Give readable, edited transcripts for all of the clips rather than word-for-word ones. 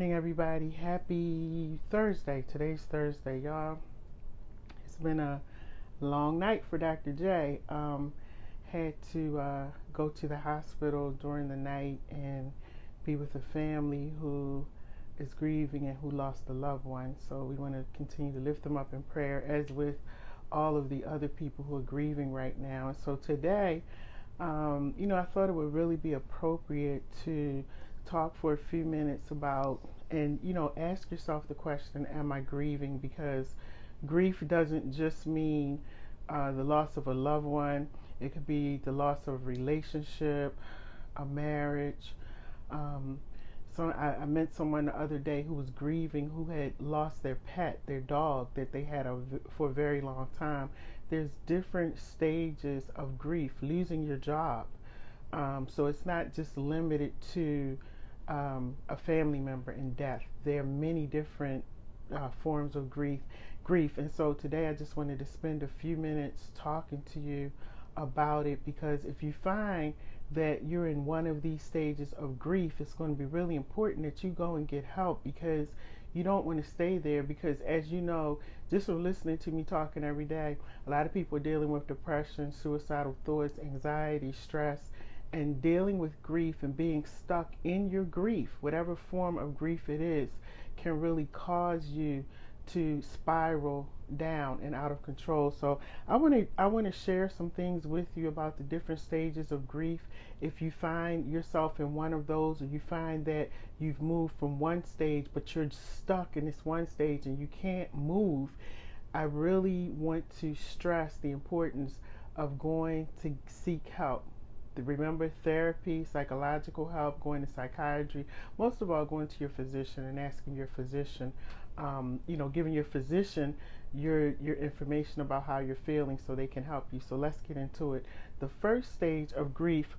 morning, everybody. Happy Thursday. Today's Thursday, y'all. It's been a long night for Dr. J. Had to go to the hospital during the night and be with a family who is grieving and who lost a loved one. So we want to continue to lift them up in prayer, as with all of the other people who are grieving right now. And so today, I thought it would really be appropriate to talk for a few minutes about, and ask yourself the question, am I grieving? Because grief doesn't just mean the loss of a loved one. It could be the loss of a relationship, a marriage. So I met someone the other day who was grieving, who had lost their pet, their dog that they had for a very long time. There's different stages of grief. Losing your job. So it's not just limited to a family member in death. There are many different forms of grief. And so today I just wanted to spend a few minutes talking to you about it, because if you find that you're in one of these stages of grief, it's going to be really important that you go and get help, because you don't want to stay there. Because as you know, just from listening to me talking every day, a lot of people are dealing with depression, suicidal thoughts, anxiety, stress, and dealing with grief and being stuck in your grief, whatever form of grief it is, can really cause you to spiral down and out of control. So I want to share some things with you about the different stages of grief. If you find yourself in one of those, or you find that you've moved from one stage but you're stuck in this one stage and you can't move, I really want to stress the importance of going to seek help. Remember, therapy, psychological help, going to psychiatry, most of all going to your physician and asking your physician, giving your physician your information about how you're feeling so they can help you. So let's get into it. The first stage of grief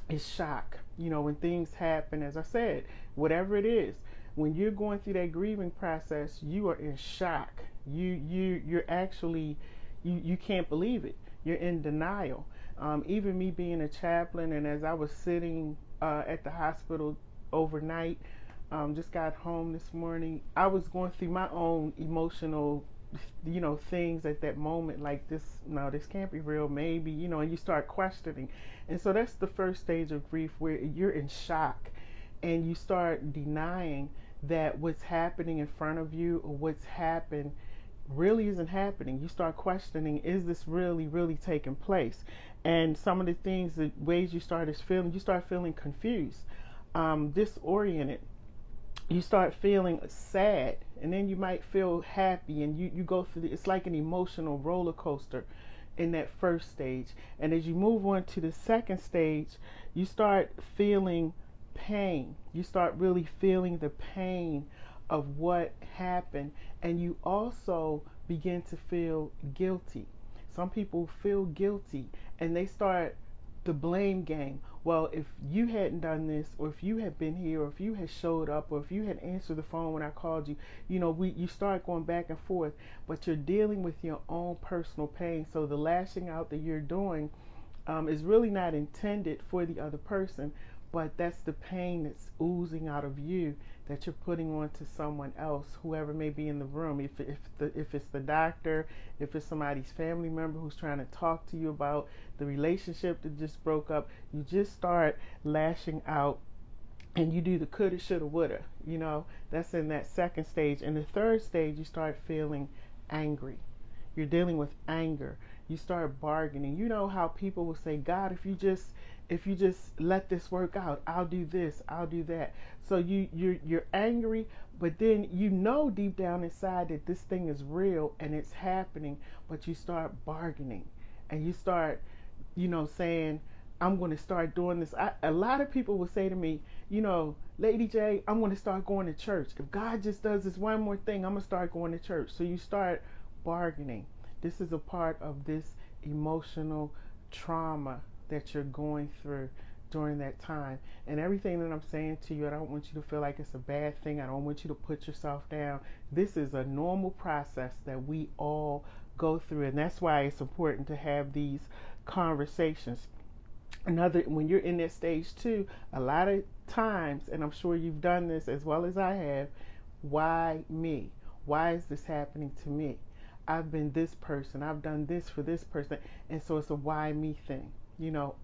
is shock. When things happen, as I said, whatever it is, when you're going through that grieving process, you are in shock. You're actually, you can't believe it. You're in denial. Even me being a chaplain, and as I was sitting at the hospital overnight, just got home this morning, I was going through my own emotional, things at that moment, like this can't be real, maybe, and you start questioning. And so that's the first stage of grief, where you're in shock and you start denying that what's happening in front of you, or what's happened, really isn't happening. You start questioning, is this really taking place? And some of the things, the ways you start feeling confused, disoriented. You start feeling sad, and then you might feel happy, and you go through it's like an emotional roller coaster in that first stage. And as you move on to the second stage, you start feeling pain. You start really feeling the pain of what happened, and you also begin to feel guilty. Some people feel guilty and they start the blame game. Well, if you hadn't done this, or if you had been here, or if you had showed up, or if you had answered the phone when I called you, you start going back and forth, but you're dealing with your own personal pain. So the lashing out that you're doing is really not intended for the other person, but that's the pain that's oozing out of you that you're putting on to someone else, whoever may be in the room. If it's the doctor, if it's somebody's family member who's trying to talk to you about the relationship that just broke up, you just start lashing out, and you do the coulda, shoulda, woulda. That's in that second stage. And the third stage, you start feeling angry. You're dealing with anger. You start bargaining. You know how people will say, God, if you just let this work out, I'll do this, I'll do that. So you're angry, but then deep down inside that this thing is real and it's happening, but you start bargaining, and you start, saying, I'm going to start doing this. A lot of people will say to me, Lady J, I'm going to start going to church. If God just does this one more thing, I'm going to start going to church. So you start bargaining. This is a part of this emotional trauma that you're going through during that time. And everything that I'm saying to you, I don't want you to feel like it's a bad thing. I don't want you to put yourself down. This is a normal process that we all go through, and that's why it's important to have these conversations. when you're in that stage too, a lot of times, and I'm sure you've done this as well as I have, why me? Why is this happening to me? I've been this person, I've done this for this person, and so it's a why me thing.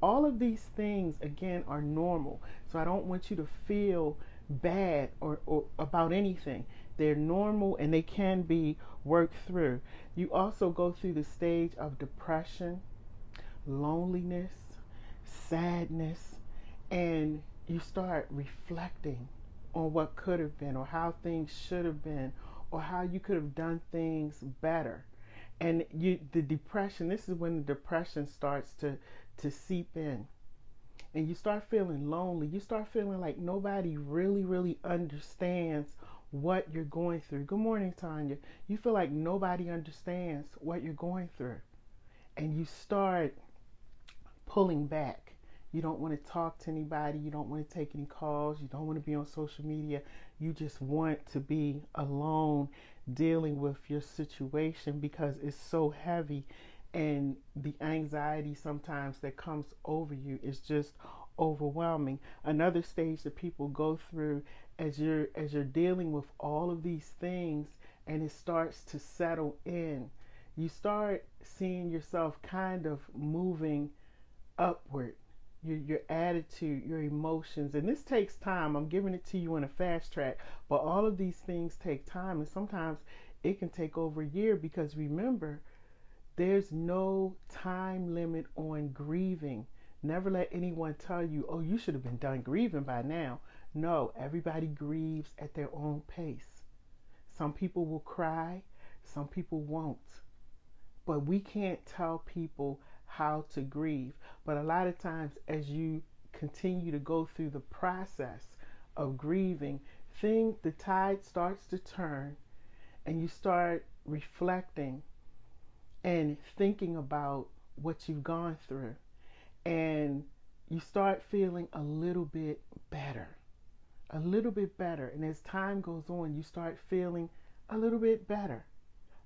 All of these things again are normal. So I don't want you to feel bad or about anything. They're normal and they can be worked through. You also go through the stage of depression, loneliness, sadness, and you start reflecting on what could have been or how things should have been or how you could have done things better. And the depression, this is when the depression starts to seep in. And you start feeling lonely. You start feeling like nobody really understands what you're going through. Good morning, Tanya. You feel like nobody understands what you're going through. And you start pulling back. You don't want to talk to anybody. You don't want to take any calls. You don't want to be on social media. You just want to be alone dealing with your situation because it's so heavy, and the anxiety sometimes that comes over you is just overwhelming. Another stage that people go through as you're dealing with all of these things and it starts to settle in, you start seeing yourself kind of moving upward. Your attitude, your emotions, and this takes time. I'm giving it to you in a fast track, but all of these things take time, and sometimes it can take over a year because remember, there's no time limit on grieving. Never let anyone tell you, oh, you should have been done grieving by now. No, everybody grieves at their own pace. Some people will cry, some people won't. But we can't tell people how to grieve. But a lot of times as you continue to go through the process of grieving, the tide starts to turn and you start reflecting and thinking about what you've gone through. And you start feeling a little bit better. A little bit better. And as time goes on, you start feeling a little bit better.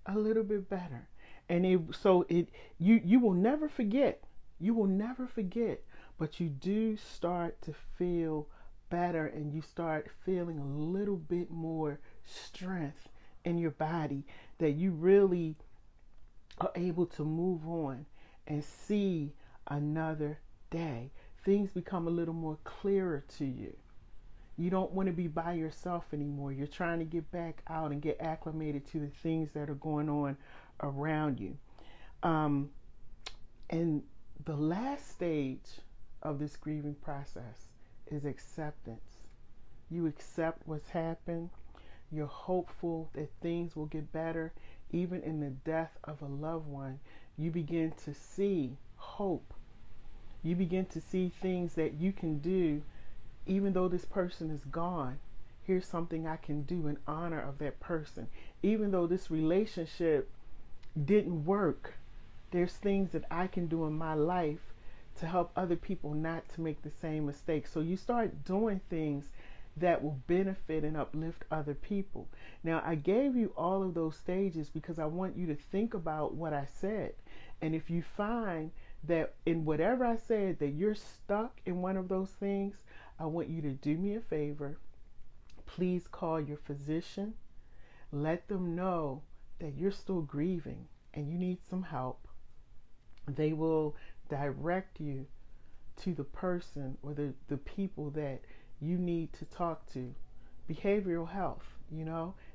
A little bit better. And you will never forget. You will never forget. But you do start to feel better and you start feeling a little bit more strength in your body that you really are able to move on and see another day. Things become a little more clearer to you. You don't want to be by yourself anymore. You're trying to get back out and get acclimated to the things that are going on around you. And the last stage of this grieving process is acceptance. You accept what's happened. You're hopeful that things will get better. Even in the death of a loved one, you begin to see hope. You begin to see things that you can do. Even though this person is gone, here's something I can do in honor of that person. Even though this relationship didn't work, there's things that I can do in my life to help other people not to make the same mistakes. So you start doing things that will benefit and uplift other people. Now, I gave you all of those stages because I want you to think about what I said. And if you find that in whatever I said that you're stuck in one of those things, I want you to do me a favor. Please call your physician. Let them know that you're still grieving and you need some help. They will direct you to the person or the people that you need to talk to. Behavioral health,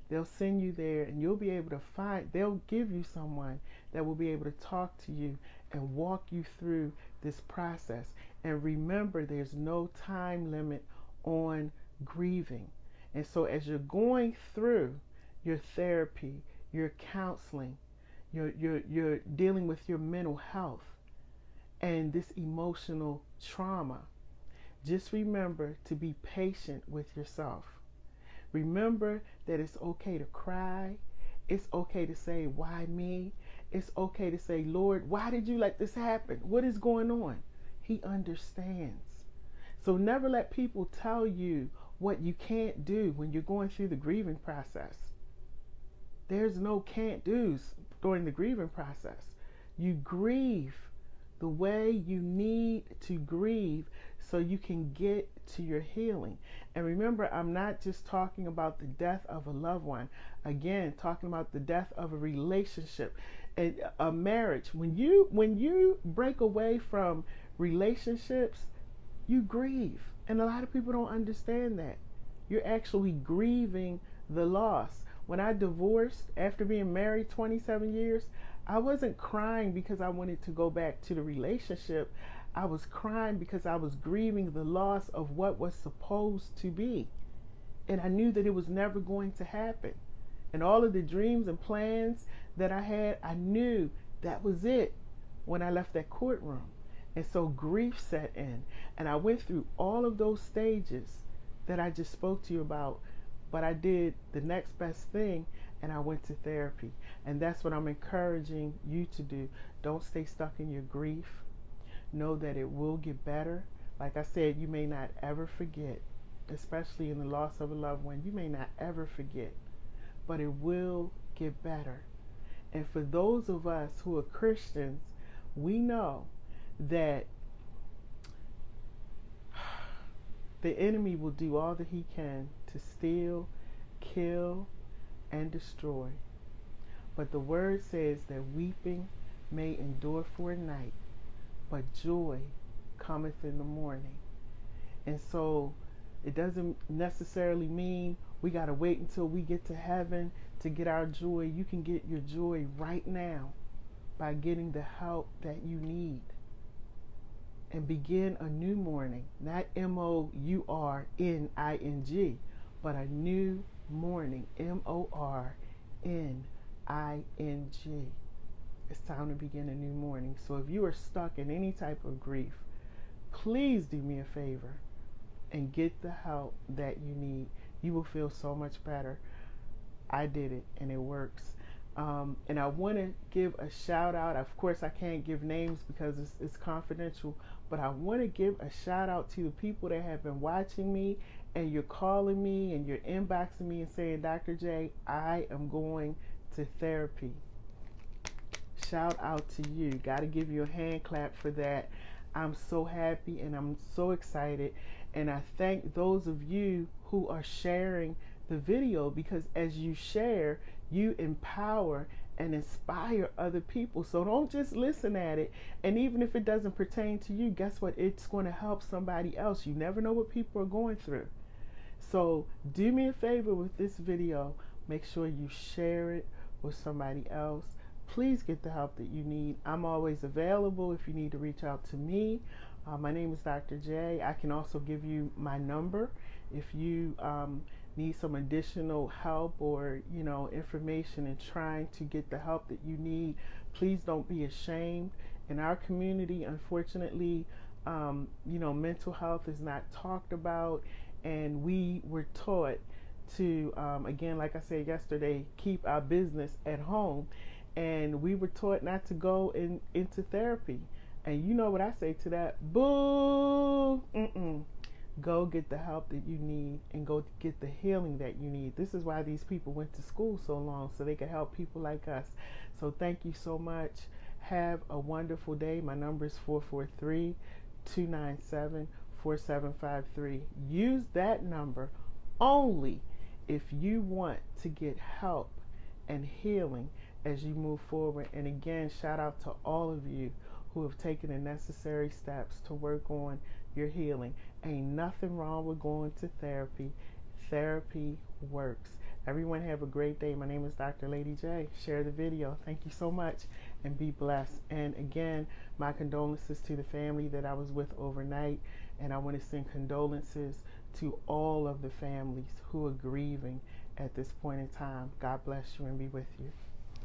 they'll send you there and you'll be able to they'll give you someone that will be able to talk to you and walk you through this process. And remember, there's no time limit on grieving. And so as you're going through your therapy, your counseling, you're dealing with your mental health and this emotional trauma, just remember to be patient with yourself. Remember that it's okay to cry. It's okay to say, why me? It's okay to say, Lord, why did you let this happen? What is going on? He understands. So never let people tell you what you can't do when you're going through the grieving process. There's no can't do's during the grieving process. You grieve the way you need to grieve so you can get to your healing. And remember, I'm not just talking about the death of a loved one. Again, talking about the death of a relationship, a marriage. When you break away from relationships, you grieve. And a lot of people don't understand that. You're actually grieving the loss. When I divorced after being married 27 years, I wasn't crying because I wanted to go back to the relationship. I was crying because I was grieving the loss of what was supposed to be. And I knew that it was never going to happen. And all of the dreams and plans that I had, I knew that was it when I left that courtroom. And so grief set in. And I went through all of those stages that I just spoke to you about. But I did the next best thing, and I went to therapy. And that's what I'm encouraging you to do. Don't stay stuck in your grief. Know that it will get better. Like I said, you may not ever forget, especially in the loss of a loved one. You may not ever forget, but it will get better. And for those of us who are Christians, we know that the enemy will do all that he can to steal, kill, and destroy. But the word says that weeping may endure for a night, but joy cometh in the morning. And so it doesn't necessarily mean we got to wait until we get to heaven to get our joy. You can get your joy right now by getting the help that you need. And begin a new morning, not MOURNING, but a new morning, MORNING. It's time to begin a new morning. So if you are stuck in any type of grief, please do me a favor and get the help that you need. You will feel so much better. I did it, and it works. And I want to give a shout out. Of course, I can't give names because it's confidential, but I want to give a shout out to the people that have been watching me, and you're calling me and you're inboxing me and saying, Dr. J, I am going to therapy. Shout out to you. Got to give you a hand clap for that. I'm so happy and I'm so excited. And I thank those of you who are sharing the video, because as you share, you empower and inspire other people. So don't just listen at it. And even if it doesn't pertain to you, guess what? It's going to help somebody else. You never know what people are going through. So do me a favor with this video. Make sure you share it with somebody else. Please get the help that you need. I'm always available if you need to reach out to me. My name is Dr. J. I can also give you my number if you need some additional help or information in trying to get the help that you need. Please don't be ashamed. In our community, unfortunately, mental health is not talked about, and we were taught to again, like I said yesterday, keep our business at home, and we were taught not to go into therapy. And you know what I say to that? Boo! Go get the help that you need and go get the healing that you need. This is why these people went to school so long, so they could help people like us. So thank you so much. Have a wonderful day. My number is 443-297-4753. Use that number only if you want to get help and healing as you move forward. And again, shout out to all of you who have taken the necessary steps to work on your healing. Ain't nothing wrong with going to therapy. Therapy works. Everyone have a great day. My name is Dr. Lady J. Share the video. Thank you so much and be blessed. And again, my condolences to the family that I was with overnight. And I want to send condolences to all of the families who are grieving at this point in time. God bless you and be with you.